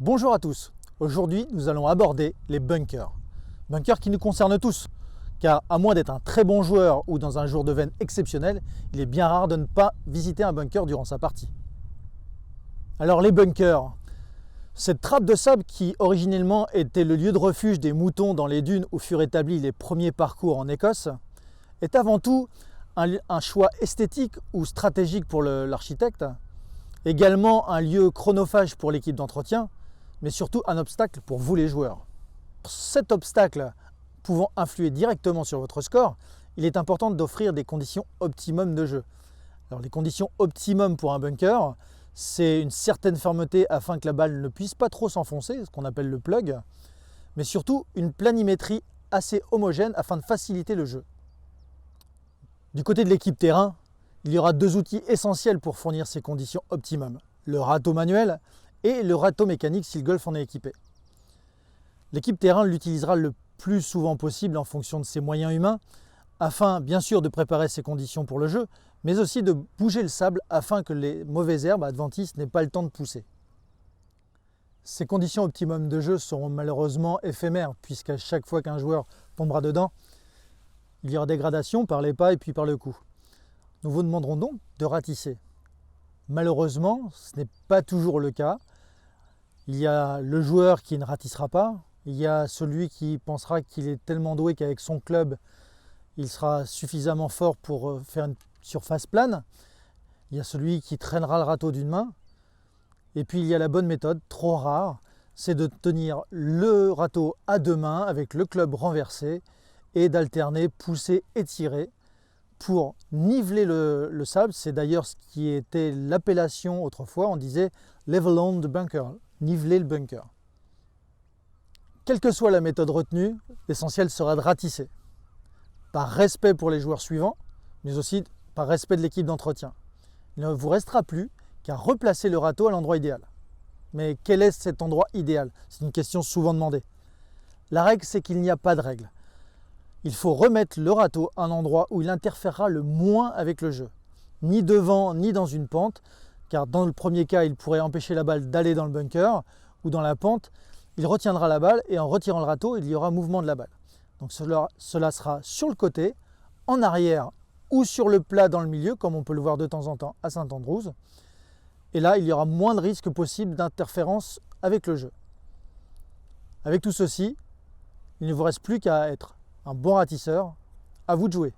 Bonjour à tous, aujourd'hui nous allons aborder les bunkers. Bunkers qui nous concernent tous, car à moins d'être un très bon joueur ou dans un jour de veine exceptionnel, il est bien rare de ne pas visiter un bunker durant sa partie. Alors les bunkers, cette trappe de sable qui originellement était le lieu de refuge des moutons dans les dunes où furent établis les premiers parcours en Écosse, est avant tout un choix esthétique ou stratégique pour l'architecte, également un lieu chronophage pour l'équipe d'entretien, mais surtout un obstacle pour vous les joueurs. Cet obstacle pouvant influer directement sur votre score, il est important d'offrir des conditions optimum de jeu. Alors les conditions optimum pour un bunker, c'est une certaine fermeté afin que la balle ne puisse pas trop s'enfoncer, ce qu'on appelle le plug, mais surtout une planimétrie assez homogène afin de faciliter le jeu. Du côté de l'équipe terrain, il y aura deux outils essentiels pour fournir ces conditions optimum, le râteau manuel et le râteau mécanique si le golf en est équipé. L'équipe terrain l'utilisera le plus souvent possible en fonction de ses moyens humains, afin bien sûr de préparer ses conditions pour le jeu, mais aussi de bouger le sable afin que les mauvaises herbes adventices n'aient pas le temps de pousser. Ces conditions optimum de jeu seront malheureusement éphémères, puisqu'à chaque fois qu'un joueur tombera dedans, il y aura dégradation par les pas et puis par le coup. Nous vous demanderons donc de ratisser. Malheureusement, ce n'est pas toujours le cas. Il y a le joueur qui ne ratissera pas, il y a celui qui pensera qu'il est tellement doué qu'avec son club, il sera suffisamment fort pour faire une surface plane. Il y a celui qui traînera le râteau d'une main. Et puis il y a la bonne méthode, trop rare, c'est de tenir le râteau à deux mains avec le club renversé et d'alterner, pousser et tirer pour niveler le sable. C'est d'ailleurs ce qui était l'appellation autrefois, on disait level on the bunker, niveler le bunker. Quelle que soit la méthode retenue, l'essentiel sera de ratisser, par respect pour les joueurs suivants, mais aussi par respect de l'équipe d'entretien. Il ne vous restera plus qu'à replacer le râteau à l'endroit idéal. Mais quel est cet endroit idéal? C'est une question souvent demandée. La règle, c'est qu'il n'y a pas de règle. Il faut remettre le râteau à un endroit où il interférera le moins avec le jeu. Ni devant, ni dans une pente, car dans le premier cas, il pourrait empêcher la balle d'aller dans le bunker, ou dans la pente, il retiendra la balle, et en retirant le râteau, il y aura mouvement de la balle. Donc cela sera sur le côté, en arrière, ou sur le plat dans le milieu, comme on peut le voir de temps en temps à Saint-Andrews. Et là, il y aura moins de risques possibles d'interférence avec le jeu. Avec tout ceci, il ne vous reste plus qu'à être un bon ratisseur. À vous de jouer.